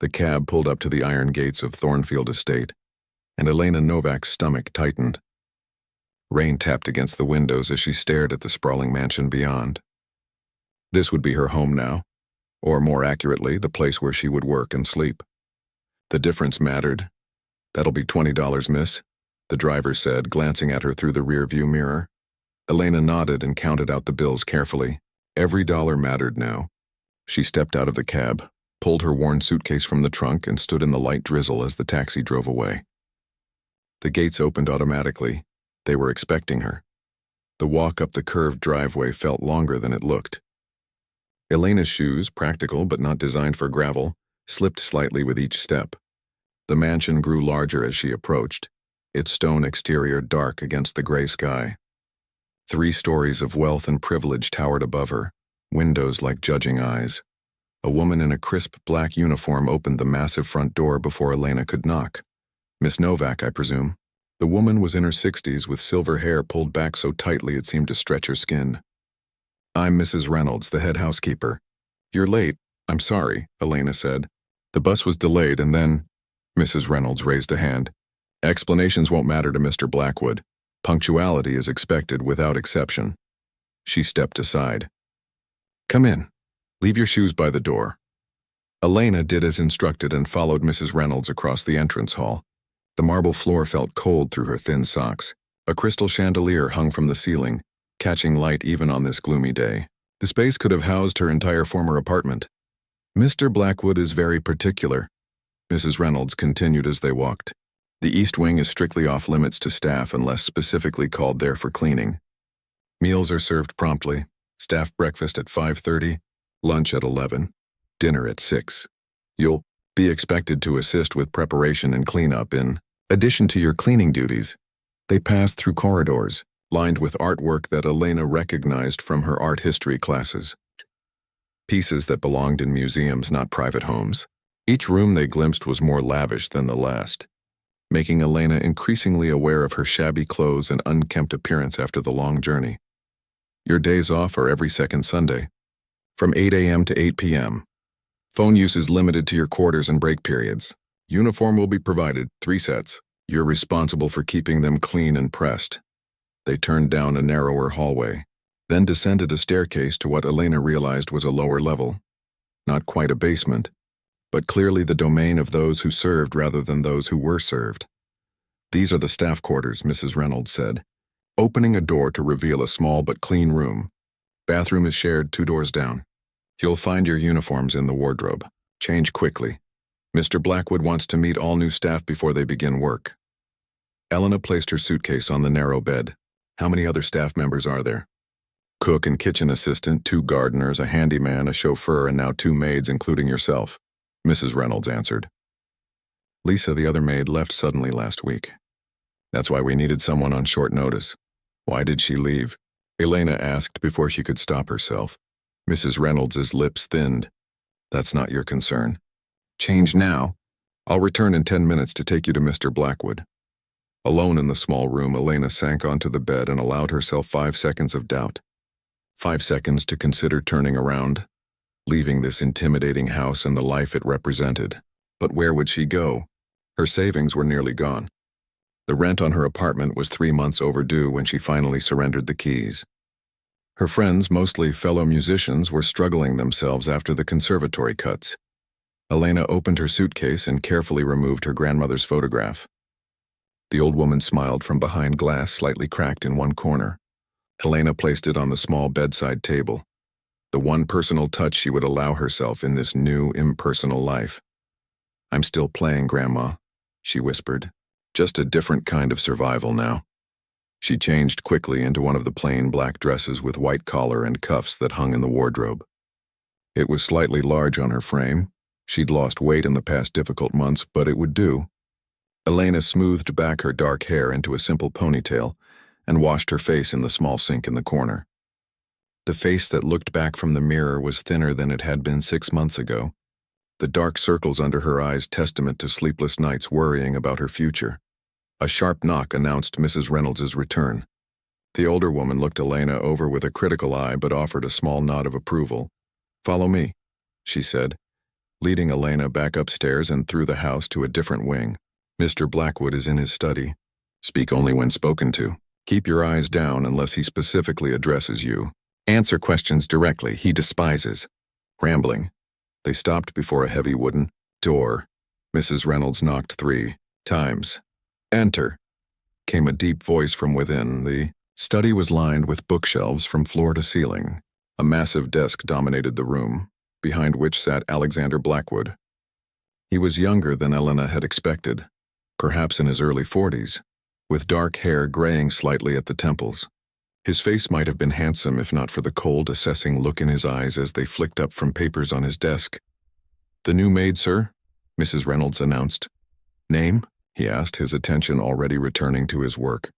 The cab pulled up to the iron gates of Thornfield Estate, and Elena Novak's stomach tightened. Rain tapped against the windows as she stared at the sprawling mansion beyond. This would be her home now, or more accurately, the place where she would work and sleep. The difference mattered. "That'll be $20, miss," the driver said, glancing at her through the rear-view mirror. Elena nodded and counted out the bills carefully. Every dollar mattered now. She stepped out of the cab, pulled her worn suitcase from the trunk, and stood in the light drizzle as the taxi drove away. The gates opened automatically. They were expecting her. The walk up the curved driveway felt longer than it looked. Elena's shoes, practical but not designed for gravel, slipped slightly with each step. The mansion grew larger as she approached, its stone exterior dark against the gray sky. 3 stories of wealth and privilege towered above her, windows like judging eyes. A woman in a crisp black uniform opened the massive front door before Elena could knock. "Miss Novak, I presume?" The woman was in her 60s with silver hair pulled back so tightly it seemed to stretch her skin. "I'm Mrs. Reynolds, the head housekeeper." "You're late. I'm sorry," Elena said. "The bus was delayed and then—" Mrs. Reynolds raised a hand. "Explanations won't matter to Mr. Blackwood. Punctuality is expected without exception." She stepped aside. "Come in. Leave your shoes by the door." Elena did as instructed and followed Mrs. Reynolds across the entrance hall. The marble floor felt cold through her thin socks. A crystal chandelier hung from the ceiling, catching light even on this gloomy day. The space could have housed her entire former apartment. "Mr. Blackwood is very particular," Mrs. Reynolds continued as they walked. "The East Wing is strictly off-limits to staff unless specifically called there for cleaning. Meals are served promptly, staff breakfast at 5:30, lunch at 11, dinner at 6. You'll be expected to assist with preparation and cleanup in addition to your cleaning duties." They passed through corridors, lined with artwork that Elena recognized from her art history classes. Pieces that belonged in museums, not private homes. Each room they glimpsed was more lavish than the last, making Elena increasingly aware of her shabby clothes and unkempt appearance after the long journey. "Your days off are every second Sunday, from 8 a.m. to 8 p.m. Phone use is limited to your quarters and break periods. Uniform will be provided, 3 sets. You're responsible for keeping them clean and pressed." They turned down a narrower hallway, then descended a staircase to what Elena realized was a lower level. Not quite a basement, but clearly the domain of those who served rather than those who were served. "These are the staff quarters," Mrs. Reynolds said, opening a door to reveal a small but clean room. "Bathroom is shared 2 doors down. You'll find your uniforms in the wardrobe. Change quickly. Mr. Blackwood wants to meet all new staff before they begin work." Elena placed her suitcase on the narrow bed. "How many other staff members are there?" "Cook and kitchen assistant, 2 gardeners, a handyman, a chauffeur, and now 2 maids, including yourself," Mrs. Reynolds answered. "Lisa, the other maid, left suddenly last week. That's why we needed someone on short notice." "Why did she leave?" Elena asked before she could stop herself. Mrs. Reynolds' lips thinned. "That's not your concern. Change now. I'll return in 10 minutes to take you to Mr. Blackwood." Alone in the small room, Elena sank onto the bed and allowed herself 5 seconds of doubt. 5 seconds to consider turning around, leaving this intimidating house and the life it represented. But where would she go? Her savings were nearly gone. The rent on her apartment was 3 months overdue when she finally surrendered the keys. Her friends, mostly fellow musicians, were struggling themselves after the conservatory cuts. Elena opened her suitcase and carefully removed her grandmother's photograph. The old woman smiled from behind glass slightly cracked in one corner. Elena placed it on the small bedside table, the one personal touch she would allow herself in this new, impersonal life. "I'm still playing, Grandma," she whispered. "Just a different kind of survival now." She changed quickly into one of the plain black dresses with white collar and cuffs that hung in the wardrobe. It was slightly large on her frame. She'd lost weight in the past difficult months, but it would do. Elena smoothed back her dark hair into a simple ponytail and washed her face in the small sink in the corner. The face that looked back from the mirror was thinner than it had been 6 months ago, the dark circles under her eyes testament to sleepless nights worrying about her future. A sharp knock announced Mrs. Reynolds' return. The older woman looked Elena over with a critical eye but offered a small nod of approval. "Follow me," she said. leading Elena back upstairs and through the house to a different wing. Mr. Blackwood is in his study. Speak only when spoken to. Keep your eyes down unless he specifically addresses you. Answer questions directly. He despises rambling. They stopped before a heavy wooden door. Mrs. Reynolds knocked 3 times. Enter, came a deep voice from within. The study was lined with bookshelves from floor to ceiling. A massive desk dominated the room, behind which sat Alexander Blackwood. He was younger than Elena had expected, perhaps in his early 40s, with dark hair graying slightly at the temples. His face might have been handsome if not for the cold, assessing look in his eyes as they flicked up from papers on his desk. "The new maid, sir," Mrs. Reynolds announced. "Name?" he asked, his attention already returning to his work.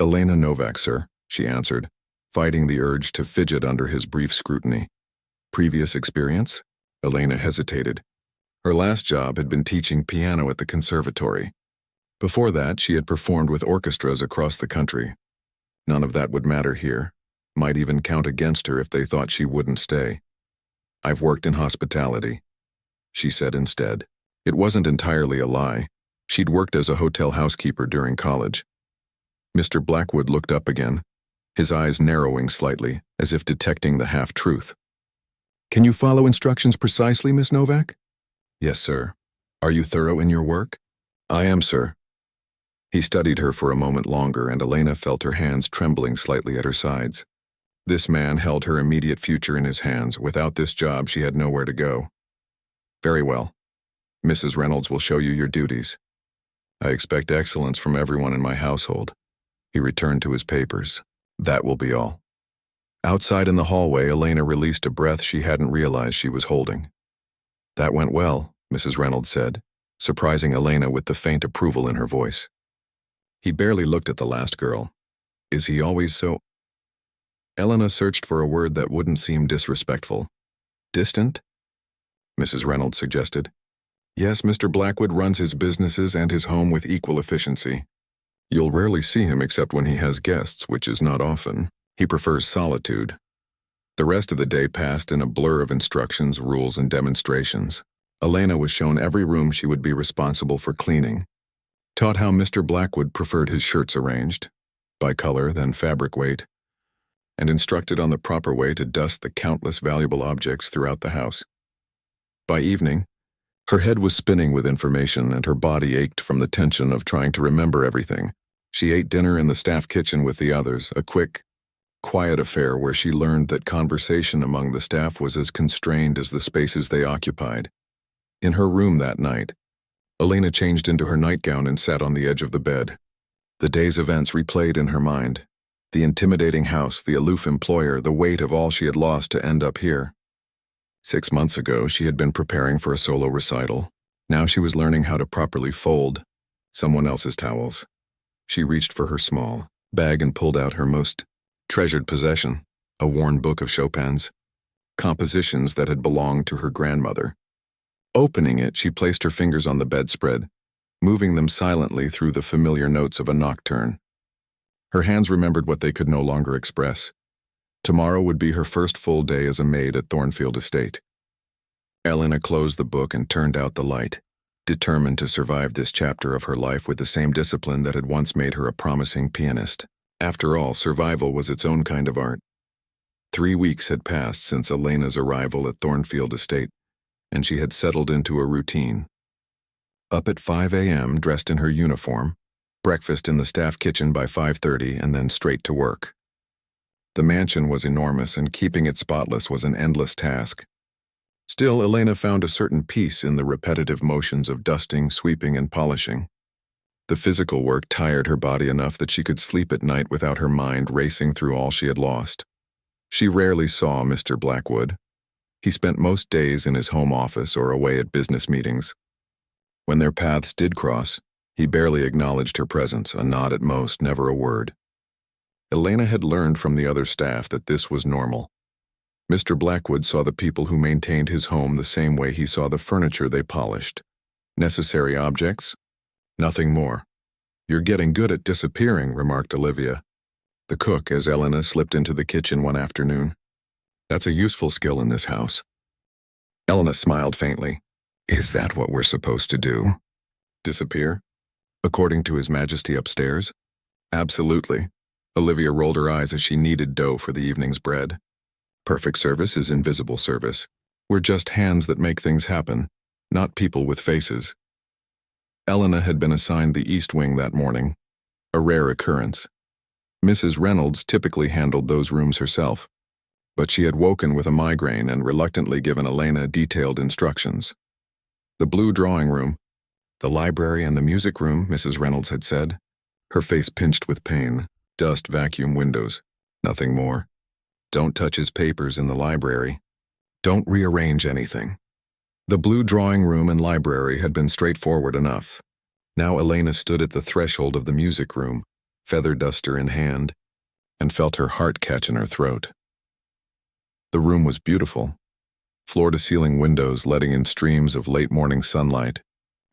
"Elena Novak, sir," she answered, fighting the urge to fidget under his brief scrutiny. "Previous experience?" Elena hesitated. Her last job had been teaching piano at the conservatory. Before that, she had performed with orchestras across the country. None of that would matter here, might even count against her if they thought she wouldn't stay. "I've worked in hospitality," she said instead. It wasn't entirely a lie. She'd worked as a hotel housekeeper during college. Mr. Blackwood looked up again, his eyes narrowing slightly, as if detecting the half-truth. "Can you follow instructions precisely, Miss Novak?" "Yes, sir." "Are you thorough in your work?" "I am, sir." He studied her for a moment longer, and Elena felt her hands trembling slightly at her sides. This man held her immediate future in his hands. Without this job, she had nowhere to go. "Very well. Mrs. Reynolds will show you your duties. I expect excellence from everyone in my household." He returned to his papers. "That will be all." Outside in the hallway, Elena released a breath she hadn't realized she was holding. "That went well," Mrs. Reynolds said, surprising Elena with the faint approval in her voice. He barely looked at the last girl. "Is he always so—" Elena searched for a word that wouldn't seem disrespectful. "Distant?" Mrs. Reynolds suggested. "Yes, Mr. Blackwood runs his businesses and his home with equal efficiency. You'll rarely see him except when he has guests, which is not often. He prefers solitude." The rest of the day passed in a blur of instructions, rules, and demonstrations. Elena was shown every room she would be responsible for cleaning, taught how Mr. Blackwood preferred his shirts arranged, by color, then fabric weight, and instructed on the proper way to dust the countless valuable objects throughout the house. By evening, her head was spinning with information and her body ached from the tension of trying to remember everything. She ate dinner in the staff kitchen with the others, a quick, quiet affair where she learned that conversation among the staff was as constrained as the spaces they occupied. In her room that night, Elena changed into her nightgown and sat on the edge of the bed. The day's events replayed in her mind. The intimidating house, the aloof employer, the weight of all she had lost to end up here. 6 months ago, she had been preparing for a solo recital. Now she was learning how to properly fold someone else's towels. She reached for her small bag and pulled out her most treasured possession, a worn book of Chopin's compositions that had belonged to her grandmother. Opening it, she placed her fingers on the bedspread, moving them silently through the familiar notes of a nocturne. Her hands remembered what they could no longer express. Tomorrow would be her first full day as a maid at Thornfield Estate. Elena closed the book and turned out the light, determined to survive this chapter of her life with the same discipline that had once made her a promising pianist. After all, survival was its own kind of art. 3 weeks had passed since Elena's arrival at Thornfield Estate, and she had settled into a routine. Up at 5 a.m., dressed in her uniform, breakfast in the staff kitchen by 5:30, and then straight to work. The mansion was enormous, and keeping it spotless was an endless task. Still, Elena found a certain peace in the repetitive motions of dusting, sweeping, and polishing. The physical work tired her body enough that she could sleep at night without her mind racing through all she had lost. She rarely saw Mr. Blackwood. He spent most days in his home office or away at business meetings. When their paths did cross, he barely acknowledged her presence, a nod at most, never a word. Elena had learned from the other staff that this was normal. Mr. Blackwood saw the people who maintained his home the same way he saw the furniture they polished. Necessary objects? Nothing more. "You're getting good at disappearing," remarked Olivia, the cook, as Elena slipped into the kitchen one afternoon. "That's a useful skill in this house." Elena smiled faintly. Is that what we're supposed to do? Disappear? According to His Majesty upstairs? Absolutely. Olivia rolled her eyes as she kneaded dough for the evening's bread. Perfect service is invisible service. We're just hands that make things happen, not people with faces. Elena had been assigned the East Wing that morning, a rare occurrence. Mrs. Reynolds typically handled those rooms herself, but she had woken with a migraine and reluctantly given Elena detailed instructions. The blue drawing room, the library and the music room, Mrs. Reynolds had said. Her face pinched with pain. Dust vacuum windows, nothing more. Don't touch his papers in the library. Don't rearrange anything. The blue drawing room and library had been straightforward enough. Now Elena stood at the threshold of the music room, feather duster in hand, and felt her heart catch in her throat. The room was beautiful. Floor-to-ceiling windows letting in streams of late-morning sunlight,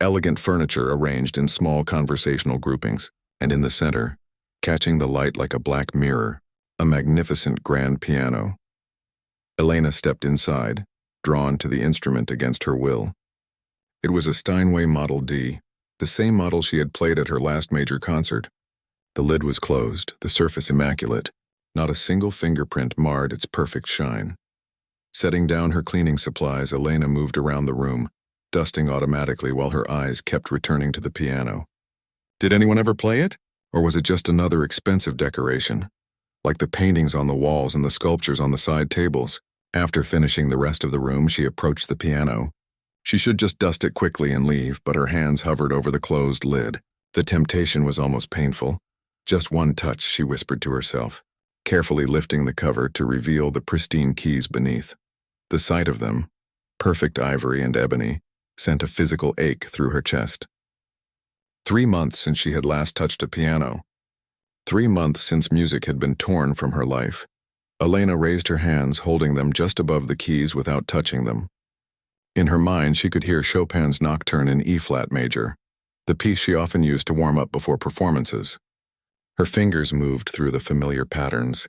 elegant furniture arranged in small conversational groupings, and in the center, catching the light like a black mirror, a magnificent grand piano. Elena stepped inside, drawn to the instrument against her will. It was a Steinway Model D, the same model she had played at her last major concert. The lid was closed, the surface immaculate. Not a single fingerprint marred its perfect shine. Setting down her cleaning supplies, Elena moved around the room, dusting automatically while her eyes kept returning to the piano. Did anyone ever play it? Or was it just another expensive decoration? Like the paintings on the walls and the sculptures on the side tables. After finishing the rest of the room, she approached the piano. She should just dust it quickly and leave, but her hands hovered over the closed lid. The temptation was almost painful. Just one touch, she whispered to herself, carefully lifting the cover to reveal the pristine keys beneath. The sight of them, perfect ivory and ebony, sent a physical ache through her chest. 3 months since she had last touched a piano. 3 months since music had been torn from her life. Elena raised her hands, holding them just above the keys without touching them. In her mind, she could hear Chopin's Nocturne in E-flat major, the piece she often used to warm up before performances. Her fingers moved through the familiar patterns,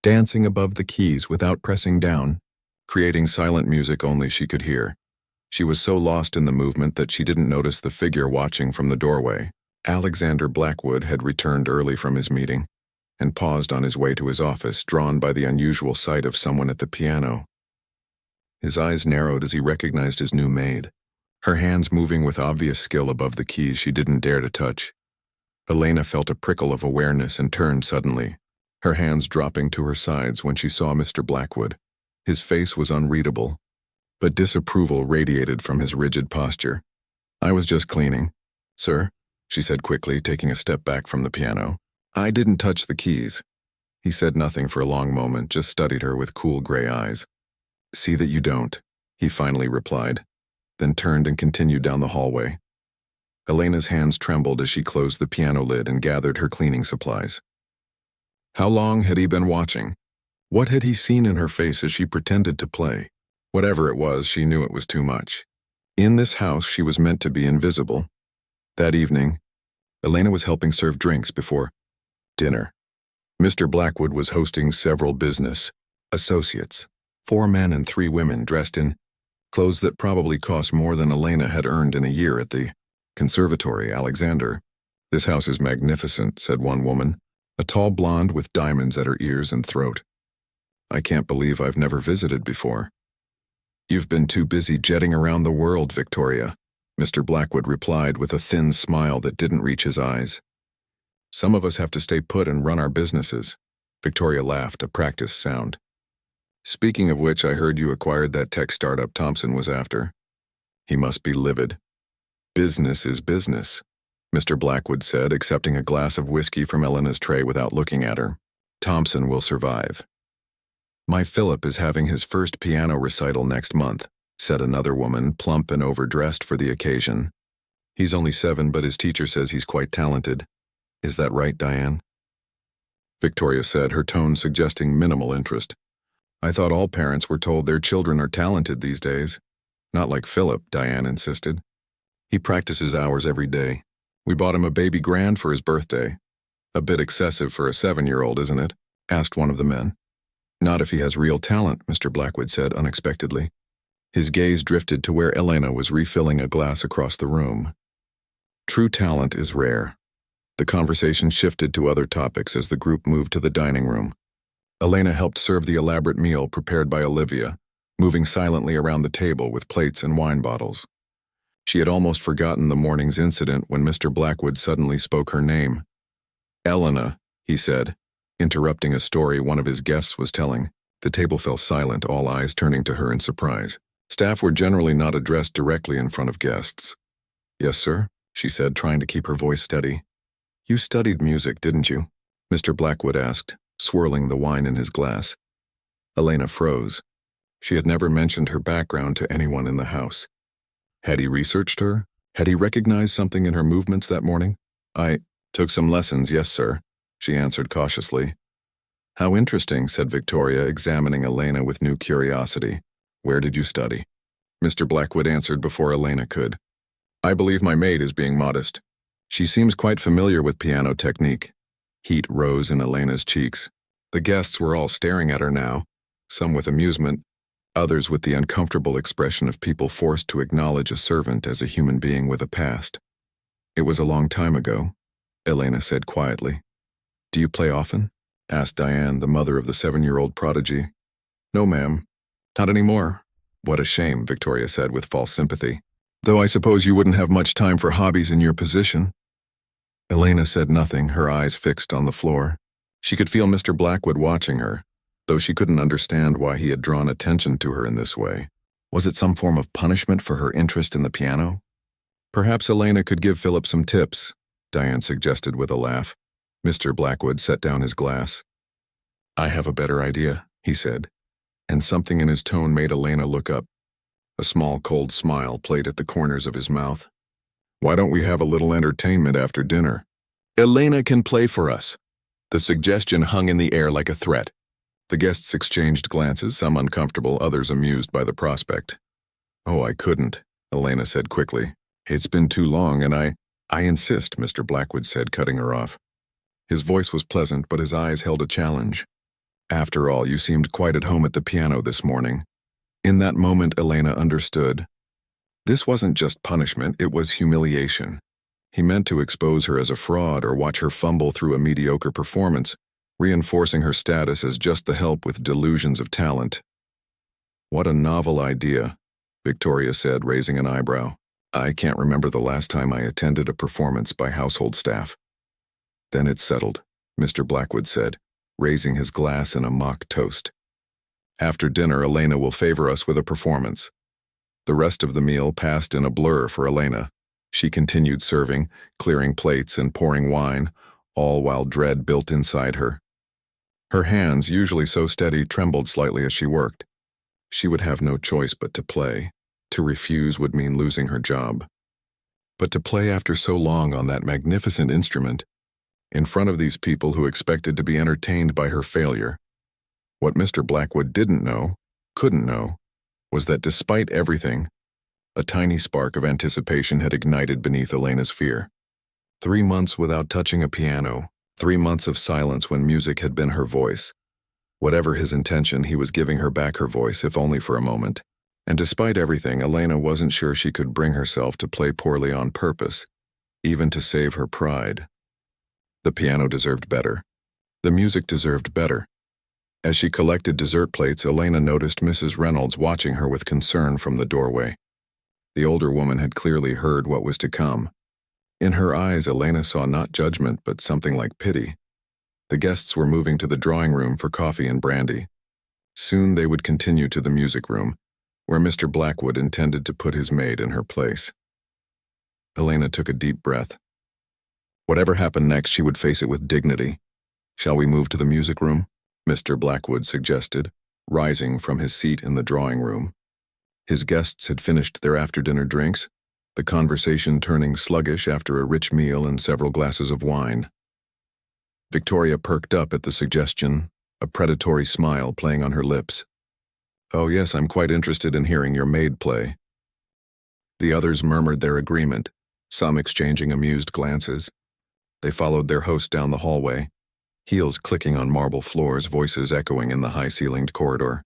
dancing above the keys without pressing down, creating silent music only she could hear. She was so lost in the movement that she didn't notice the figure watching from the doorway. Alexander Blackwood had returned early from his meeting and paused on his way to his office, drawn by the unusual sight of someone at the piano. His eyes narrowed as he recognized his new maid, her hands moving with obvious skill above the keys she didn't dare to touch. Elena felt a prickle of awareness and turned suddenly, her hands dropping to her sides when she saw Mr. Blackwood. His face was unreadable, but disapproval radiated from his rigid posture. "I was just cleaning, sir," she said quickly, taking a step back from the piano. "I didn't touch the keys." He said nothing for a long moment, just studied her with cool gray eyes. "See that you don't," he finally replied, then turned and continued down the hallway. Elena's hands trembled as she closed the piano lid and gathered her cleaning supplies. How long had he been watching? What had he seen in her face as she pretended to play? Whatever it was, she knew it was too much. In this house, she was meant to be invisible. That evening, Elena was helping serve drinks before dinner. Mr. Blackwood was hosting several business associates, 4 men and 3 women dressed in clothes that probably cost more than Elena had earned in a year at the conservatory. "Alexander, this house is magnificent," said one woman, a tall blonde with diamonds at her ears and throat. "I can't believe I've never visited before." "You've been too busy jetting around the world, Victoria," Mr. Blackwood replied with a thin smile that didn't reach his eyes. "Some of us have to stay put and run our businesses." Victoria laughed, a practiced sound. "Speaking of which, I heard you acquired that tech startup Thompson was after." He must be livid. "Business is business," Mr. Blackwood said, accepting a glass of whiskey from Elena's tray without looking at her. "Thompson will survive." "My Philip is having his first piano recital next month," said another woman, plump and overdressed for the occasion. "He's only 7, but his teacher says he's quite talented. Is that right, Diane?" Victoria said, her tone suggesting minimal interest. "I thought all parents were told their children are talented these days." "Not like Philip," Diane insisted. "He practices hours every day. We bought him a baby grand for his birthday." "A bit excessive for a 7-year-old, isn't it?" asked one of the men. "Not if he has real talent," Mr. Blackwood said unexpectedly. His gaze drifted to where Elena was refilling a glass across the room. True talent is rare. The conversation shifted to other topics as the group moved to the dining room. Elena helped serve the elaborate meal prepared by Olivia, moving silently around the table with plates and wine bottles. She had almost forgotten the morning's incident when Mr. Blackwood suddenly spoke her name. "Elena," he said, interrupting a story one of his guests was telling. The table fell silent, all eyes turning to her in surprise. Staff were generally not addressed directly in front of guests. "Yes, sir," she said, trying to keep her voice steady. "You studied music, didn't you?" Mr. Blackwood asked, swirling the wine in his glass. Elena froze. She had never mentioned her background to anyone in the house. Had he researched her? Had he recognized something in her movements that morning? "I took some lessons, yes, sir," she answered cautiously. "How interesting," said Victoria, examining Elena with new curiosity. "Where did you study?" Mr. Blackwood answered before Elena could. "I believe my maid is being modest. She seems quite familiar with piano technique." Heat rose in Elena's cheeks. The guests were all staring at her now, some with amusement, others with the uncomfortable expression of people forced to acknowledge a servant as a human being with a past. "It was a long time ago," Elena said quietly. "Do you play often?" asked Diane, the mother of the 7-year-old prodigy. "No, ma'am. Not anymore." "What a shame," Victoria said with false sympathy. "Though I suppose you wouldn't have much time for hobbies in your position." Elena said nothing, her eyes fixed on the floor. She could feel Mr. Blackwood watching her, though she couldn't understand why he had drawn attention to her in this way. Was it some form of punishment for her interest in the piano? Perhaps Elena could give Philip some tips, Diane suggested with a laugh. Mr. Blackwood set down his glass. "I have a better idea," he said, and something in his tone made Elena look up. A small cold smile played at the corners of his mouth. "Why don't we have a little entertainment after dinner? Elena can play for us." The suggestion hung in the air like a threat. The guests exchanged glances, some uncomfortable, others amused by the prospect. "Oh, I couldn't," Elena said quickly. "It's been too long, and I insist," Mr. Blackwood said, cutting her off. His voice was pleasant, but his eyes held a challenge. "After all, you seemed quite at home at the piano this morning." In that moment, Elena understood. This wasn't just punishment, it was humiliation. He meant to expose her as a fraud or watch her fumble through a mediocre performance, reinforcing her status as just the help with delusions of talent. "What a novel idea," Victoria said, raising an eyebrow. "I can't remember the last time I attended a performance by household staff." "Then it's settled," Mr. Blackwood said, raising his glass in a mock toast. "After dinner, Elena will favor us with a performance." The rest of the meal passed in a blur for Elena. She continued serving, clearing plates and pouring wine, all while dread built inside her. Her hands, usually so steady, trembled slightly as she worked. She would have no choice but to play. To refuse would mean losing her job. But to play after so long on that magnificent instrument, in front of these people who expected to be entertained by her failure. What Mr. Blackwood didn't know, couldn't know, was that despite everything, a tiny spark of anticipation had ignited beneath Elena's fear. 3 months without touching a piano, 3 months of silence when music had been her voice. Whatever his intention, he was giving her back her voice, if only for a moment. And despite everything, Elena wasn't sure she could bring herself to play poorly on purpose, even to save her pride. The piano deserved better. The music deserved better. As she collected dessert plates, Elena noticed Mrs. Reynolds watching her with concern from the doorway. The older woman had clearly heard what was to come. In her eyes, Elena saw not judgment, but something like pity. The guests were moving to the drawing room for coffee and brandy. Soon they would continue to the music room, where Mr. Blackwood intended to put his maid in her place. Elena took a deep breath. Whatever happened next, she would face it with dignity. "Shall we move to the music room?" Mr. Blackwood suggested, rising from his seat in the drawing room. His guests had finished their after-dinner drinks, the conversation turning sluggish after a rich meal and several glasses of wine. Victoria perked up at the suggestion, a predatory smile playing on her lips. "Oh yes, I'm quite interested in hearing your maid play." The others murmured their agreement, some exchanging amused glances. They followed their host down the hallway, heels clicking on marble floors, voices echoing in the high-ceilinged corridor.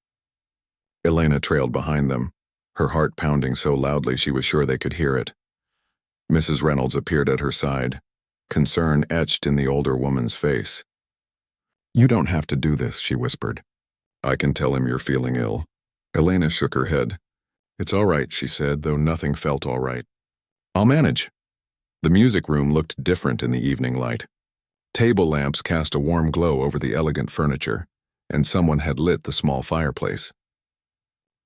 Elena trailed behind them, her heart pounding so loudly she was sure they could hear it. Mrs. Reynolds appeared at her side, concern etched in the older woman's face. "You don't have to do this," she whispered. "I can tell him you're feeling ill." Elena shook her head. "It's all right," she said, though nothing felt all right. "I'll manage." The music room looked different in the evening light. Table lamps cast a warm glow over the elegant furniture, and someone had lit the small fireplace.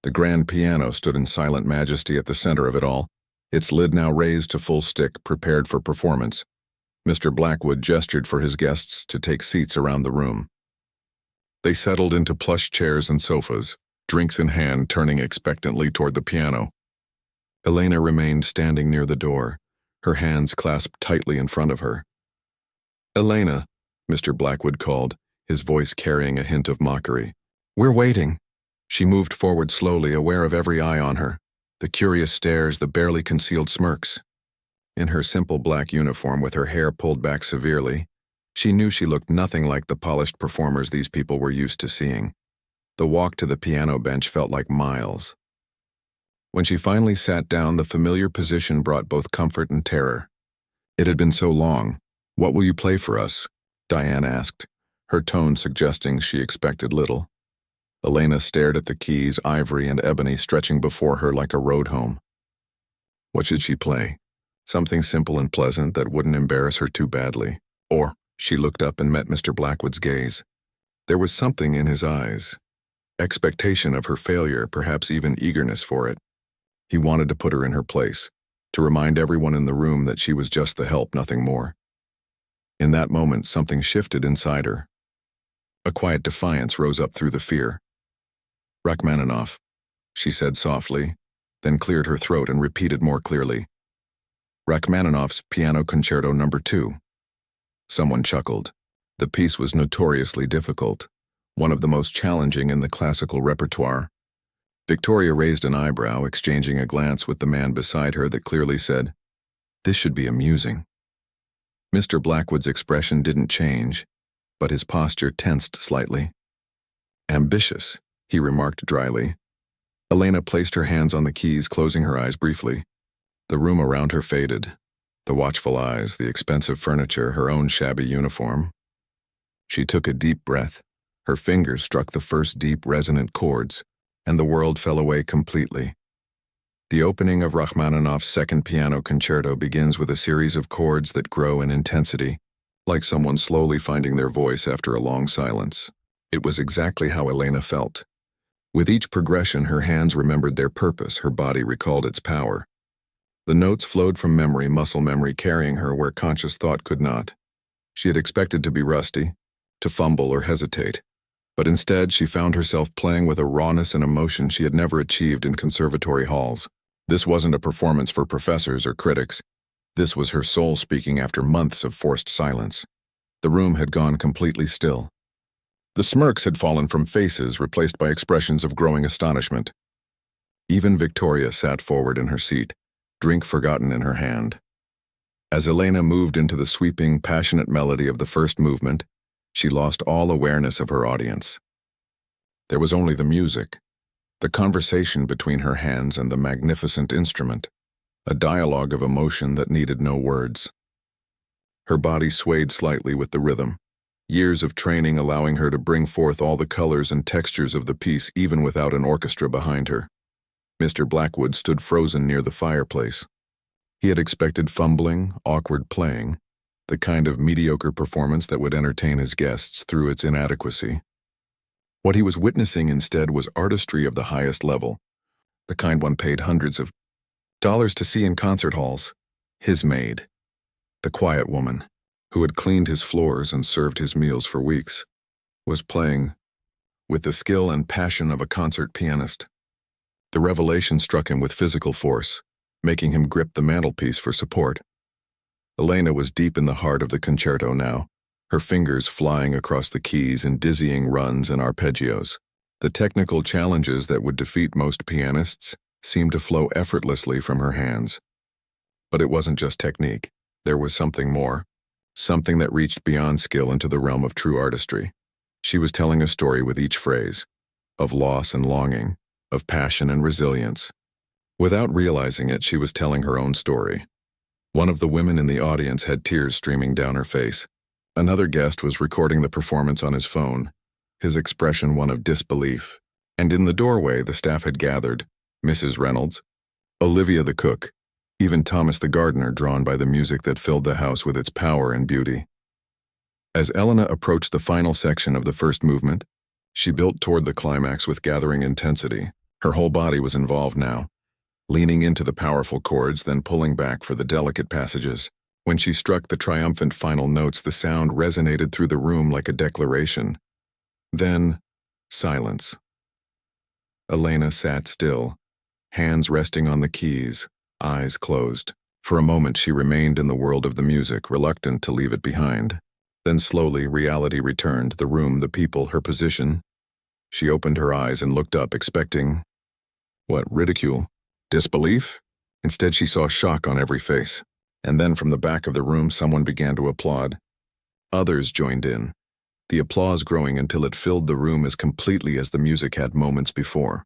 The grand piano stood in silent majesty at the center of it all, its lid now raised to full stick, prepared for performance. Mr. Blackwood gestured for his guests to take seats around the room. They settled into plush chairs and sofas, drinks in hand, turning expectantly toward the piano. Elena remained standing near the door, her hands clasped tightly in front of her. "Elena," Mr. Blackwood called, his voice carrying a hint of mockery. "We're waiting." She moved forward slowly, aware of every eye on her, the curious stares, the barely concealed smirks. In her simple black uniform with her hair pulled back severely, she knew she looked nothing like the polished performers these people were used to seeing. The walk to the piano bench felt like miles. When she finally sat down, the familiar position brought both comfort and terror. It had been so long. "What will you play for us?" Diane asked, her tone suggesting she expected little. Elena stared at the keys, ivory and ebony, stretching before her like a road home. What should she play? Something simple and pleasant that wouldn't embarrass her too badly. Or, she looked up and met Mr. Blackwood's gaze. There was something in his eyes. Expectation of her failure, perhaps even eagerness for it. He wanted to put her in her place, to remind everyone in the room that she was just the help, nothing more. In that moment, something shifted inside her. A quiet defiance rose up through the fear. "Rachmaninoff," she said softly, then cleared her throat and repeated more clearly. "Rachmaninoff's Piano Concerto No. 2. Someone chuckled. The piece was notoriously difficult, one of the most challenging in the classical repertoire. Victoria raised an eyebrow, exchanging a glance with the man beside her that clearly said, "This should be amusing." Mr. Blackwood's expression didn't change, but his posture tensed slightly. "Ambitious," he remarked dryly. Elena placed her hands on the keys, closing her eyes briefly. The room around her faded. The watchful eyes, the expensive furniture, her own shabby uniform. She took a deep breath. Her fingers struck the first deep, resonant chords, and the world fell away completely. The opening of Rachmaninoff's second piano concerto begins with a series of chords that grow in intensity, like someone slowly finding their voice after a long silence. It was exactly how Elena felt. With each progression, her hands remembered their purpose, her body recalled its power. The notes flowed from memory, muscle memory, carrying her where conscious thought could not. She had expected to be rusty, to fumble or hesitate, but instead she found herself playing with a rawness and emotion she had never achieved in conservatory halls. This wasn't a performance for professors or critics. This was her soul speaking after months of forced silence. The room had gone completely still. The smirks had fallen from faces, replaced by expressions of growing astonishment. Even Victoria sat forward in her seat, drink forgotten in her hand. As Elena moved into the sweeping, passionate melody of the first movement, she lost all awareness of her audience. There was only the music, the conversation between her hands and the magnificent instrument, a dialogue of emotion that needed no words. Her body swayed slightly with the rhythm, years of training allowing her to bring forth all the colors and textures of the piece even without an orchestra behind her. Mr. Blackwood stood frozen near the fireplace. He had expected fumbling, awkward playing, the kind of mediocre performance that would entertain his guests through its inadequacy. What he was witnessing instead was artistry of the highest level, the kind one paid hundreds of dollars to see in concert halls. His maid, the quiet woman, who had cleaned his floors and served his meals for weeks, was playing with the skill and passion of a concert pianist. The revelation struck him with physical force, making him grip the mantelpiece for support. Elena was deep in the heart of the concerto now, her fingers flying across the keys in dizzying runs and arpeggios. The technical challenges that would defeat most pianists seemed to flow effortlessly from her hands. But it wasn't just technique. There was something more, something that reached beyond skill into the realm of true artistry. She was telling a story with each phrase, of loss and longing, of passion and resilience, Without realizing it, she was telling her own story. One of the women in the audience had tears streaming down her face. Another guest was recording the performance on his phone, his expression one of disbelief. And in the doorway, the staff had gathered: Mrs. Reynolds, Olivia the cook, even Thomas the gardener, drawn by the music that filled the house with its power and beauty. As Elena approached the final section of the first movement, she built toward the climax with gathering intensity. Her whole body was involved now, leaning into the powerful chords, then pulling back for the delicate passages. When she struck the triumphant final notes, the sound resonated through the room like a declaration. Then, silence. Elena sat still, hands resting on the keys, eyes closed. For a moment she remained in the world of the music, reluctant to leave it behind. Then slowly reality returned, the room, the people, her position. She opened her eyes and looked up, expecting what? Ridicule? Disbelief? Instead she saw shock on every face. And then from the back of the room someone began to applaud. Others joined in, the applause growing until it filled the room as completely as the music had moments before.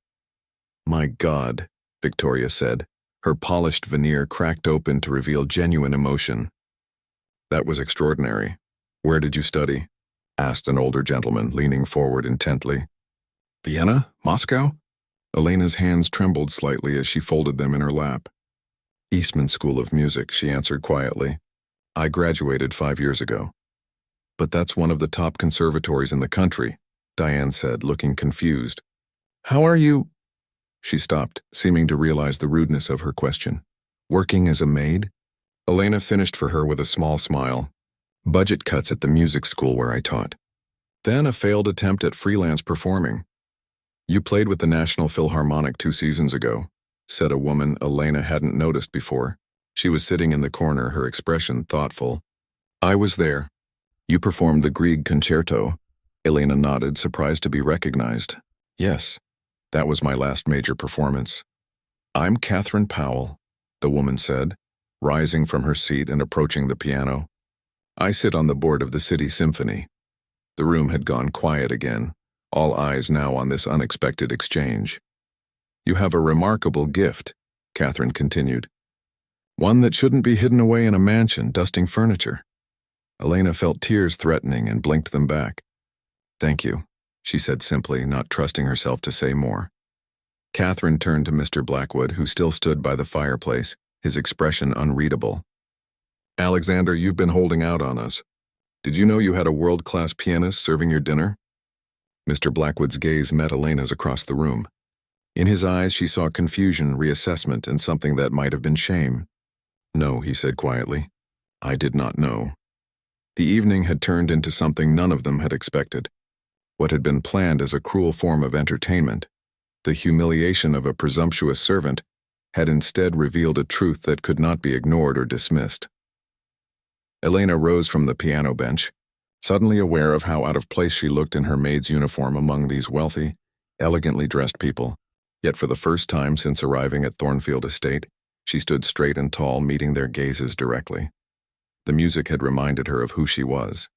"My God," Victoria said, her polished veneer cracked open to reveal genuine emotion. "That was extraordinary. Where did you study?" asked an older gentleman, leaning forward intently. "Vienna? Moscow?" Elena's hands trembled slightly as she folded them in her lap. "Eastman School of Music," she answered quietly. "I graduated 5 years ago." "But that's one of the top conservatories in the country," Diane said, looking confused. "How are you—" She stopped, seeming to realize the rudeness of her question. "Working as a maid?" Elena finished for her with a small smile. "Budget cuts at the music school where I taught. Then a failed attempt at freelance performing." "You played with the National Philharmonic 2 seasons ago," said a woman Elena hadn't noticed before. She was sitting in the corner, her expression thoughtful. "I was there. You performed the Grieg concerto." Elena nodded, surprised to be recognized. "Yes, that was my last major performance." "I'm Catherine Powell," the woman said, rising from her seat and approaching the piano. "I sit on the board of the City Symphony." The room had gone quiet again, all eyes now on this unexpected exchange. "You have a remarkable gift," Catherine continued. "One that shouldn't be hidden away in a mansion, dusting furniture." Elena felt tears threatening and blinked them back. "Thank you," she said simply, not trusting herself to say more. Catherine turned to Mr. Blackwood, who still stood by the fireplace, his expression unreadable. "Alexander, you've been holding out on us. Did you know you had a world-class pianist serving your dinner?" Mr. Blackwood's gaze met Elena's across the room. In his eyes she saw confusion, reassessment, and something that might have been shame. "No," he said quietly. "I did not know." The evening had turned into something none of them had expected. What had been planned as a cruel form of entertainment, the humiliation of a presumptuous servant, had instead revealed a truth that could not be ignored or dismissed. Elena rose from the piano bench, suddenly aware of how out of place she looked in her maid's uniform among these wealthy, elegantly dressed people. Yet for the first time since arriving at Thornfield Estate, she stood straight and tall, meeting their gazes directly. The music had reminded her of who she was.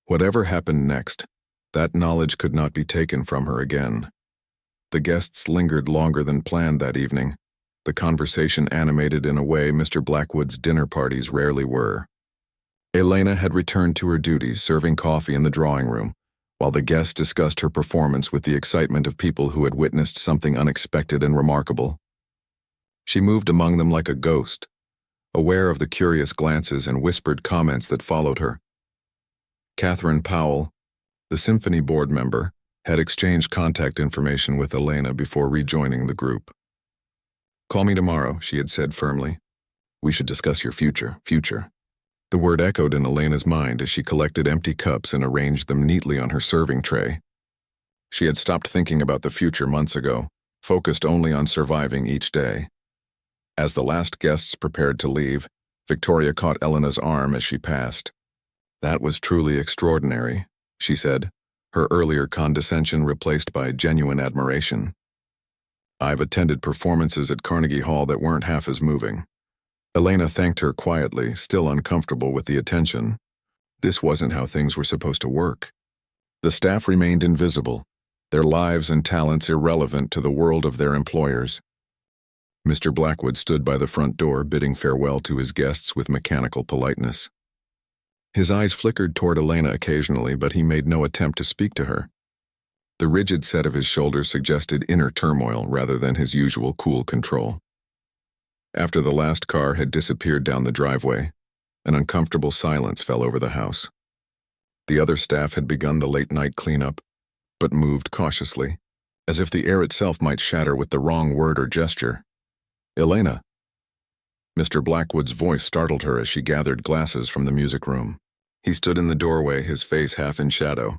Whatever happened next, that knowledge could not be taken from her again. The guests lingered longer than planned that evening, the conversation animated in a way Mr. Blackwood's dinner parties rarely were. Elena had returned to her duties, serving coffee in the drawing room, while the guests discussed her performance with the excitement of people who had witnessed something unexpected and remarkable. She moved among them like a ghost, aware of the curious glances and whispered comments that followed her. Catherine Powell, the symphony board member, had exchanged contact information with Elena before rejoining the group. "Call me tomorrow," she had said firmly. "We should discuss your future." The word echoed in Elena's mind as she collected empty cups and arranged them neatly on her serving tray. She had stopped thinking about the future months ago, focused only on surviving each day. As the last guests prepared to leave, Victoria caught Elena's arm as she passed. "That was truly extraordinary," she said, her earlier condescension replaced by genuine admiration. "I've attended performances at Carnegie Hall that weren't half as moving." Elena thanked her quietly, still uncomfortable with the attention. This wasn't how things were supposed to work. The staff remained invisible, their lives and talents irrelevant to the world of their employers. Mr. Blackwood stood by the front door, bidding farewell to his guests with mechanical politeness. His eyes flickered toward Elena occasionally, but he made no attempt to speak to her. The rigid set of his shoulders suggested inner turmoil rather than his usual cool control. After the last car had disappeared down the driveway, an uncomfortable silence fell over the house. The other staff had begun the late-night cleanup, but moved cautiously, as if the air itself might shatter with the wrong word or gesture. "Elena." Mr. Blackwood's voice startled her as she gathered glasses from the music room. He stood in the doorway, his face half in shadow.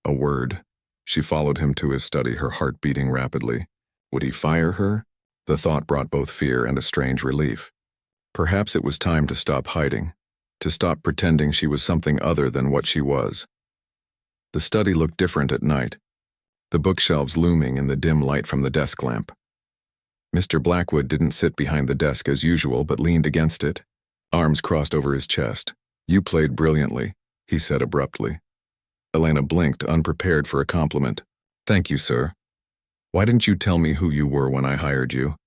A word. She followed him to his study, her heart beating rapidly. Would he fire her? The thought brought both fear and a strange relief. Perhaps it was time to stop hiding, to stop pretending she was something other than what she was. The study looked different at night, the bookshelves looming in the dim light from the desk lamp. Mr. Blackwood didn't sit behind the desk as usual, but leaned against it, arms crossed over his chest. "You played brilliantly," he said abruptly. Elena blinked, unprepared for a compliment. "Thank you, sir. Why didn't you tell me who you were when I hired you?"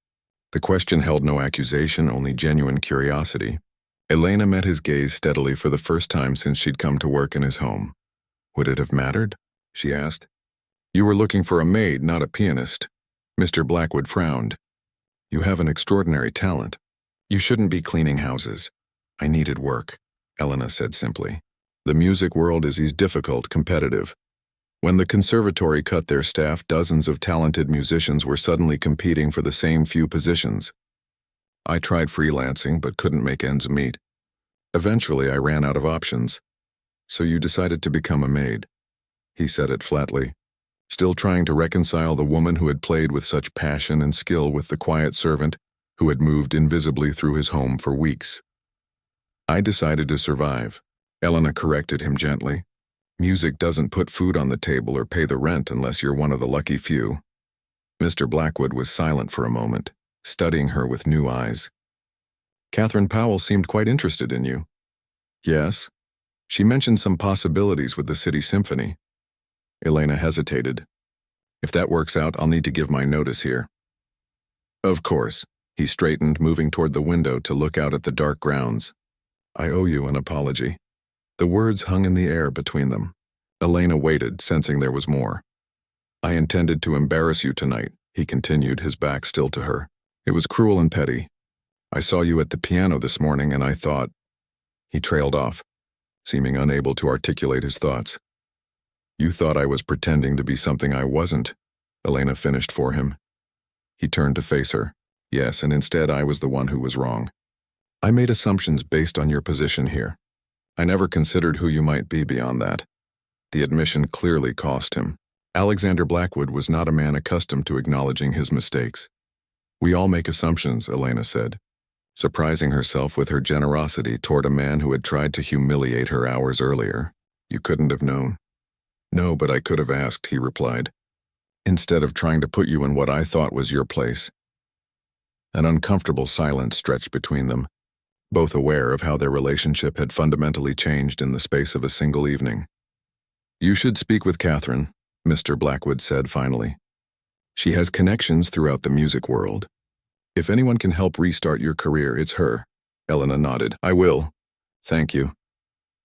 The question held no accusation, only genuine curiosity. Elena met his gaze steadily for the first time since she'd come to work in his home. "Would it have mattered?" she asked. "You were looking for a maid, not a pianist." Mr. Blackwood frowned. "You have an extraordinary talent. You shouldn't be cleaning houses." "I needed work," Elena said simply. "The music world is difficult, competitive. When the conservatory cut their staff, dozens of talented musicians were suddenly competing for the same few positions. I tried freelancing, but couldn't make ends meet. Eventually, I ran out of options. So you decided to become a maid." He said it flatly, still trying to reconcile the woman who had played with such passion and skill with the quiet servant who had moved invisibly through his home for weeks. "I decided to survive," Elena corrected him gently. "Music doesn't put food on the table or pay the rent unless you're one of the lucky few." Mr. Blackwood was silent for a moment, studying her with new eyes. "Catherine Powell seemed quite interested in you." "Yes. She mentioned some possibilities with the City Symphony." Elena hesitated. "If that works out, I'll need to give my notice here." "Of course." He straightened, moving toward the window to look out at the dark grounds. "I owe you an apology." The words hung in the air between them. Elena waited, sensing there was more. "I intended to embarrass you tonight," he continued, his back still to her. "It was cruel and petty. I saw you at the piano this morning and I thought—" He trailed off, seeming unable to articulate his thoughts. "You thought I was pretending to be something I wasn't," Elena finished for him. He turned to face her. "Yes, and instead I was the one who was wrong. I made assumptions based on your position here. I never considered who you might be beyond that." The admission clearly cost him. Alexander Blackwood was not a man accustomed to acknowledging his mistakes. "We all make assumptions," Elena said, surprising herself with her generosity toward a man who had tried to humiliate her hours earlier. "You couldn't have known." "No, but I could have asked," he replied, "instead of trying to put you in what I thought was your place." An uncomfortable silence stretched between them, both aware of how their relationship had fundamentally changed in the space of a single evening. "You should speak with Catherine," Mr. Blackwood said finally. "She has connections throughout the music world. If anyone can help restart your career, it's her." Elena nodded. "I will. Thank you."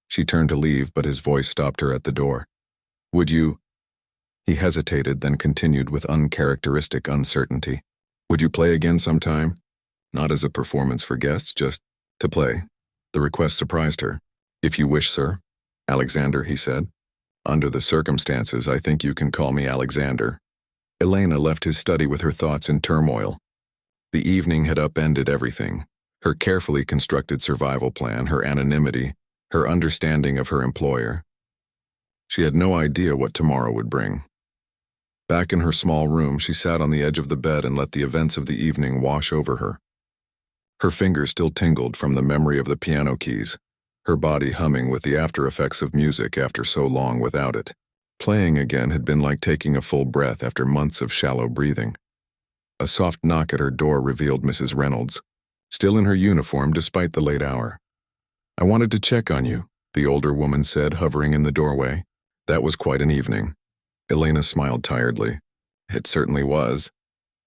She turned to leave, but his voice stopped her at the door. "Would you—" He hesitated, then continued with uncharacteristic uncertainty. "Would you play again sometime? Not as a performance for guests, just to play." The request surprised her. "If you wish, sir." "Alexander," he said. "Under the circumstances, I think you can call me Alexander." Elena left his study with her thoughts in turmoil. The evening had upended everything. Her carefully constructed survival plan, her anonymity, her understanding of her employer. She had no idea what tomorrow would bring. Back in her small room, she sat on the edge of the bed and let the events of the evening wash over her. Her fingers still tingled from the memory of the piano keys, her body humming with the after effects of music after so long without it. Playing again had been like taking a full breath after months of shallow breathing. A soft knock at her door revealed Mrs. Reynolds, still in her uniform despite the late hour. "I wanted to check on you," the older woman said, hovering in the doorway. "That was quite an evening." Elena smiled tiredly. "It certainly was.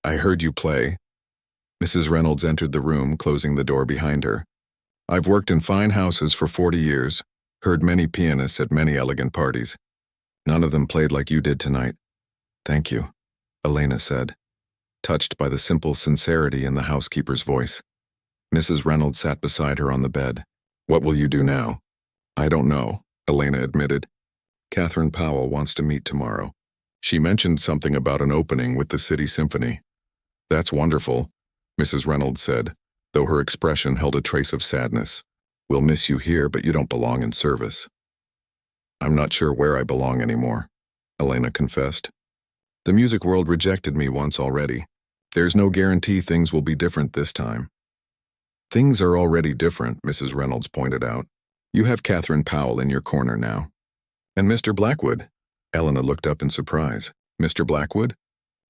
I heard you play." Mrs. Reynolds entered the room, closing the door behind her. I've worked in fine houses for 40 years, heard many pianists at many elegant parties. None of them played like you did tonight. Thank you, Elena said, touched by the simple sincerity in the housekeeper's voice. Mrs. Reynolds sat beside her on the bed. What will you do now? I don't know, Elena admitted. Catherine Powell wants to meet tomorrow. She mentioned something about an opening with the City Symphony. That's wonderful, Mrs. Reynolds said, though her expression held a trace of sadness. We'll miss you here, but you don't belong in service. I'm not sure where I belong anymore, Elena confessed. The music world rejected me once already. There's no guarantee things will be different this time. Things are already different, Mrs. Reynolds pointed out. You have Catherine Powell in your corner now. And Mr. Blackwood? Elena looked up in surprise. Mr. Blackwood?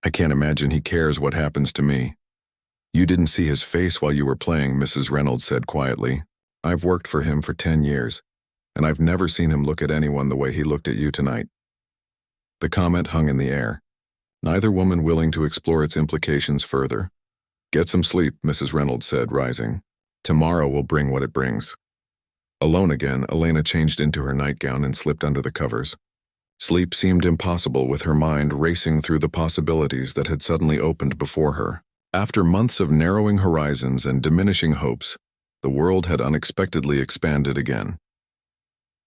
I can't imagine he cares what happens to me. You didn't see his face while you were playing, Mrs. Reynolds said quietly. I've worked for him for 10 years, and I've never seen him look at anyone the way he looked at you tonight. The comment hung in the air, neither woman willing to explore its implications further. Get some sleep, Mrs. Reynolds said, rising. Tomorrow will bring what it brings. Alone again, Elena changed into her nightgown and slipped under the covers. Sleep seemed impossible with her mind racing through the possibilities that had suddenly opened before her. After months of narrowing horizons and diminishing hopes, the world had unexpectedly expanded again.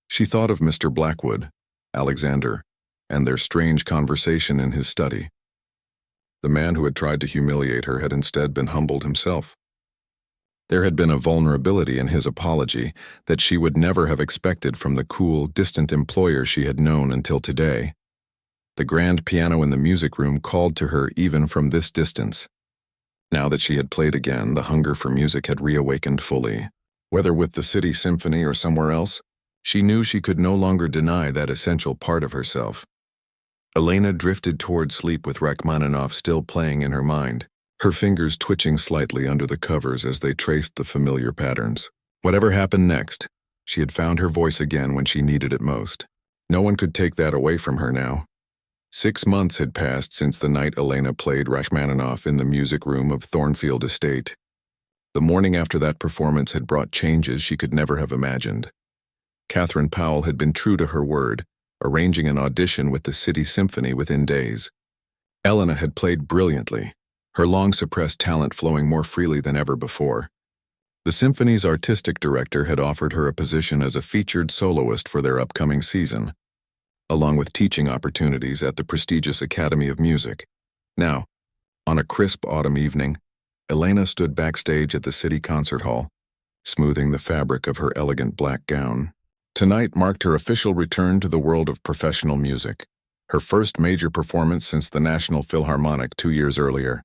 She thought of Mr. Blackwood, Alexander, and their strange conversation in his study. The man who had tried to humiliate her had instead been humbled himself. There had been a vulnerability in his apology that she would never have expected from the cool, distant employer she had known until today. The grand piano in the music room called to her even from this distance. Now that she had played again, the hunger for music had reawakened fully. Whether with the City Symphony or somewhere else, she knew she could no longer deny that essential part of herself. Elena drifted toward sleep with Rachmaninoff still playing in her mind, her fingers twitching slightly under the covers as they traced the familiar patterns. Whatever happened next, she had found her voice again when she needed it most. No one could take that away from her now. 6 months had passed since the night Elena played Rachmaninoff in the music room of Thornfield Estate. The morning after that performance had brought changes she could never have imagined. Catherine Powell had been true to her word, arranging an audition with the City Symphony within days. Elena had played brilliantly, her long-suppressed talent flowing more freely than ever before. The symphony's artistic director had offered her a position as a featured soloist for their upcoming season, along with teaching opportunities at the prestigious Academy of Music. Now, on a crisp autumn evening, Elena stood backstage at the City Concert Hall, smoothing the fabric of her elegant black gown. Tonight marked her official return to the world of professional music, her first major performance since the National Philharmonic 2 years earlier.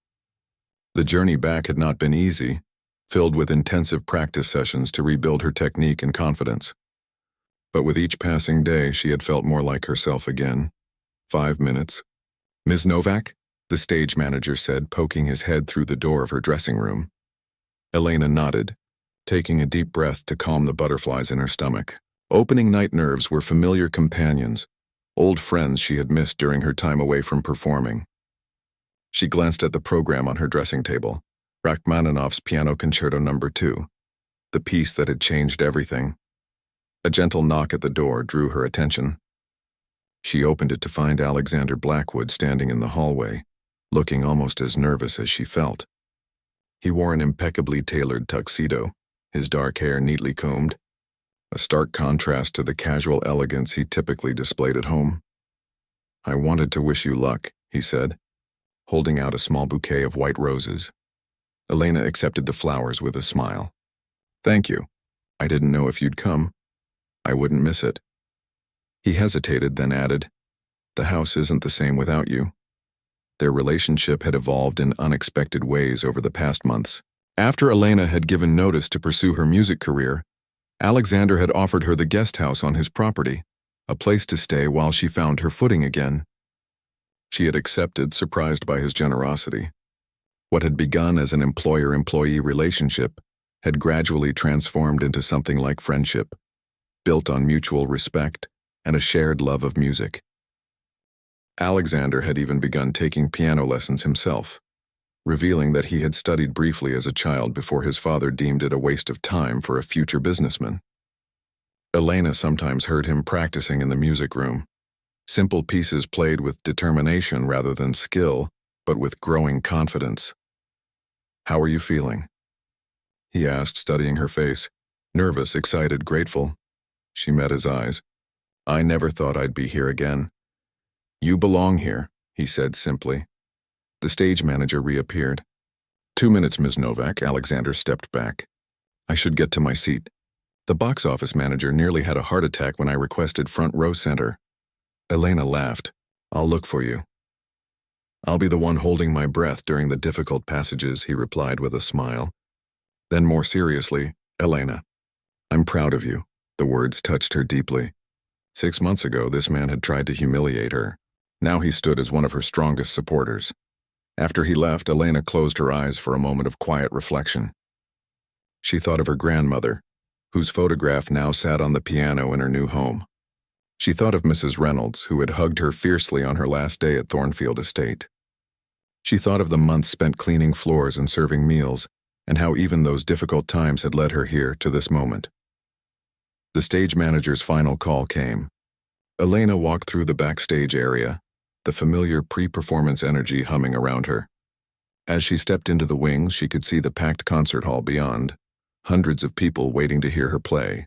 The journey back had not been easy, filled with intensive practice sessions to rebuild her technique and confidence. But with each passing day, she had felt more like herself again. 5 minutes. Ms. Novak? The stage manager said, poking his head through the door of her dressing room. Elena nodded, taking a deep breath to calm the butterflies in her stomach. Opening night nerves were familiar companions, old friends she had missed during her time away from performing. She glanced at the program on her dressing table, Rachmaninoff's Piano Concerto No. 2, the piece that had changed everything. A gentle knock at the door drew her attention. She opened it to find Alexander Blackwood standing in the hallway, looking almost as nervous as she felt. He wore an impeccably tailored tuxedo, his dark hair neatly combed, a stark contrast to the casual elegance he typically displayed at home. I wanted to wish you luck, he said, holding out a small bouquet of white roses. Elena accepted the flowers with a smile. Thank you. I didn't know if you'd come. I wouldn't miss it. He hesitated, then added, the house isn't the same without you. Their relationship had evolved in unexpected ways over the past months. After Elena had given notice to pursue her music career, Alexander had offered her the guest house on his property, a place to stay while she found her footing again. She had accepted, surprised by his generosity. What had begun as an employer-employee relationship had gradually transformed into something like friendship, built on mutual respect and a shared love of music. Alexander had even begun taking piano lessons himself, revealing that he had studied briefly as a child before his father deemed it a waste of time for a future businessman. Elena sometimes heard him practicing in the music room. Simple pieces played with determination rather than skill, but with growing confidence. "How are you feeling?" he asked, studying her face. Nervous, excited, grateful. She met his eyes. "I never thought I'd be here again." "You belong here," he said simply. The stage manager reappeared. "2 minutes, Ms. Novak." Alexander stepped back. "I should get to my seat." The box office manager nearly had a heart attack when I requested front row center. Elena laughed. "I'll look for you." "I'll be the one holding my breath during the difficult passages," he replied with a smile. Then more seriously, "Elena, I'm proud of you." The words touched her deeply. 6 months ago, this man had tried to humiliate her. Now he stood as one of her strongest supporters. After he left, Elena closed her eyes for a moment of quiet reflection. She thought of her grandmother, whose photograph now sat on the piano in her new home. She thought of Mrs. Reynolds, who had hugged her fiercely on her last day at Thornfield Estate. She thought of the months spent cleaning floors and serving meals, and how even those difficult times had led her here to this moment. The stage manager's final call came. Elena walked through the backstage area, the familiar pre-performance energy humming around her. As she stepped into the wings, she could see the packed concert hall beyond, hundreds of people waiting to hear her play.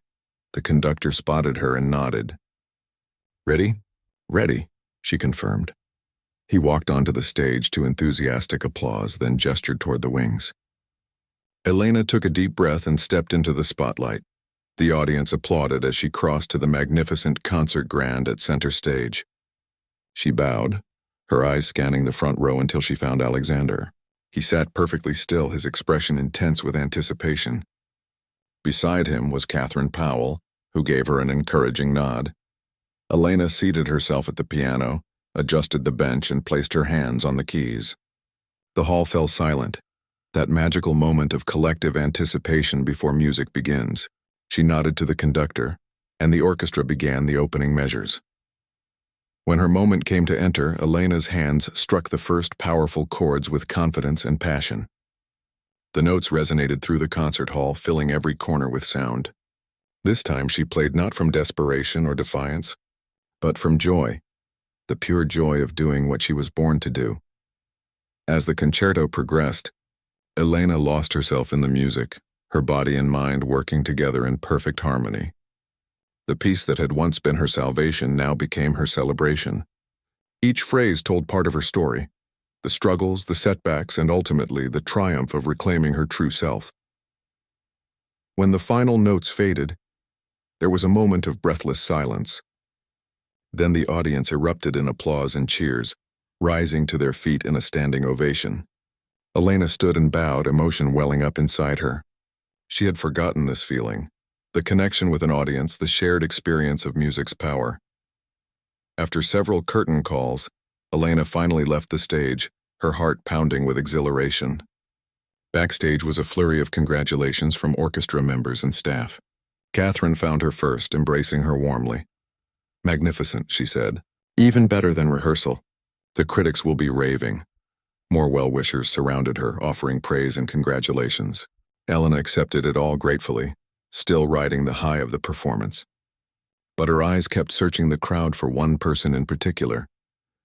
The conductor spotted her and nodded. "Ready?" "Ready," she confirmed. He walked onto the stage to enthusiastic applause, then gestured toward the wings. Elena took a deep breath and stepped into the spotlight. The audience applauded as she crossed to the magnificent concert grand at center stage. She bowed, her eyes scanning the front row until she found Alexander. He sat perfectly still, his expression intense with anticipation. Beside him was Catherine Powell, who gave her an encouraging nod. Elena seated herself at the piano, adjusted the bench, and placed her hands on the keys. The hall fell silent, that magical moment of collective anticipation before music begins. She nodded to the conductor, and the orchestra began the opening measures. When her moment came to enter, Elena's hands struck the first powerful chords with confidence and passion. The notes resonated through the concert hall, filling every corner with sound. This time she played not from desperation or defiance, but from joy, the pure joy of doing what she was born to do. As the concerto progressed, Elena lost herself in the music, her body and mind working together in perfect harmony. The piece that had once been her salvation now became her celebration. Each phrase told part of her story, the struggles, the setbacks, and ultimately the triumph of reclaiming her true self. When the final notes faded, there was a moment of breathless silence. Then the audience erupted in applause and cheers, rising to their feet in a standing ovation. Elena stood and bowed, emotion welling up inside her. She had forgotten this feeling, the connection with an audience, the shared experience of music's power. After several curtain calls, Elena finally left the stage, her heart pounding with exhilaration. Backstage was a flurry of congratulations from orchestra members and staff. Catherine found her first, embracing her warmly. "Magnificent," she said. "Even better than rehearsal. The critics will be raving." More well-wishers surrounded her, offering praise and congratulations. Elena accepted it all gratefully, still riding the high of the performance. But her eyes kept searching the crowd for one person in particular.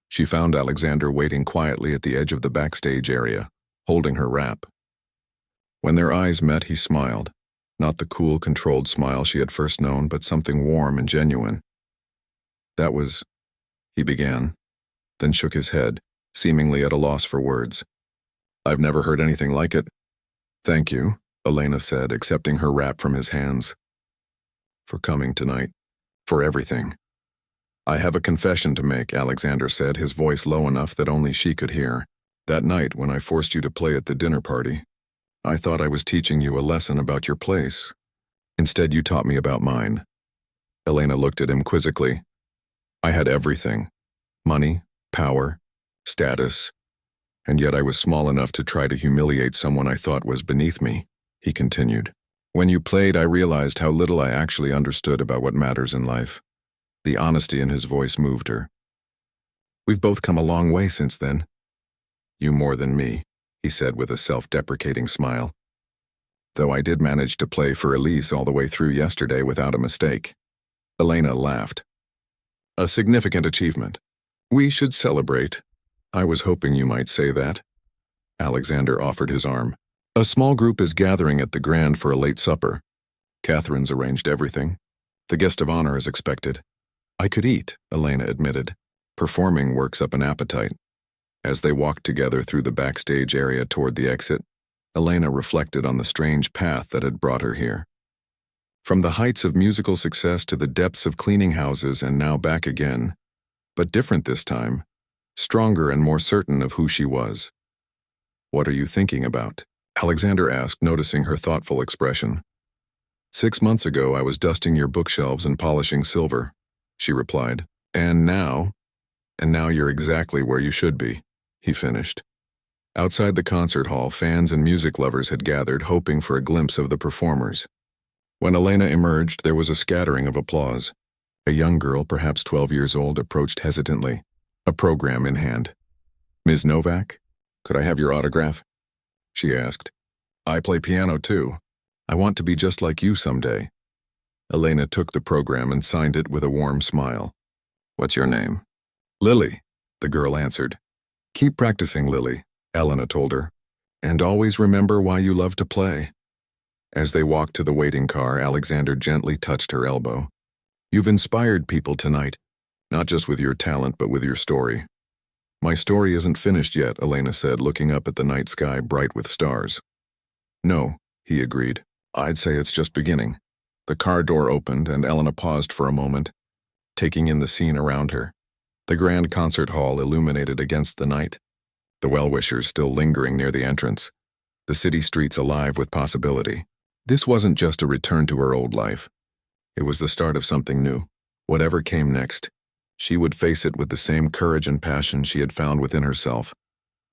She found Alexander waiting quietly at the edge of the backstage area, holding her wrap. When their eyes met, he smiled, not the cool, controlled smile she had first known, but something warm and genuine. "That was," he began, then shook his head, seemingly at a loss for words. "I've never heard anything like it." "Thank you," Elena said, accepting her wrap from his hands. "For coming tonight. For everything." "I have a confession to make," Alexander said, his voice low enough that only she could hear. "That night when I forced you to play at the dinner party, I thought I was teaching you a lesson about your place. Instead, you taught me about mine." Elena looked at him quizzically. "I had everything. Money, power, status, and yet I was small enough to try to humiliate someone I thought was beneath me," he continued. "When you played, I realized how little I actually understood about what matters in life." The honesty in his voice moved her. "We've both come a long way since then." "You more than me," he said with a self-deprecating smile. Though I did manage to play for Elise all the way through yesterday without a mistake. Elena laughed. A significant achievement. We should celebrate. I was hoping you might say that. Alexander offered his arm. A small group is gathering at the Grand for a late supper. Catherine's arranged everything. The guest of honor is expected. I could eat, Elena admitted. Performing works up an appetite. As they walked together through the backstage area toward the exit, Elena reflected on the strange path that had brought her here. From the heights of musical success to the depths of cleaning houses and now back again, but different this time, stronger and more certain of who she was. What are you thinking about? Alexander asked, noticing her thoughtful expression. 6 months ago, I was dusting your bookshelves and polishing silver, she replied. And now you're exactly where you should be, he finished. Outside the concert hall, fans and music lovers had gathered, hoping for a glimpse of the performers. When Elena emerged, there was a scattering of applause. A young girl, perhaps 12 years old, approached hesitantly, a program in hand. Ms. Novak, could I have your autograph? She asked. I play piano too. I want to be just like you someday. Elena took the program and signed it with a warm smile. What's your name? Lily, the girl answered. Keep practicing, Lily, Elena told her, and always remember why you love to play. As they walked to the waiting car, Alexander gently touched her elbow. You've inspired people tonight, not just with your talent but with your story. My story isn't finished yet, Elena said, looking up at the night sky bright with stars. No, he agreed. I'd say it's just beginning. The car door opened and Elena paused for a moment, taking in the scene around her. The grand concert hall illuminated against the night, the well-wishers still lingering near the entrance, the city streets alive with possibility. This wasn't just a return to her old life. It was the start of something new. Whatever came next, she would face it with the same courage and passion she had found within herself.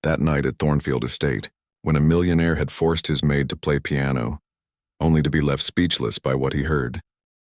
That night at Thornfield Estate, when a millionaire had forced his maid to play piano, only to be left speechless by what he heard.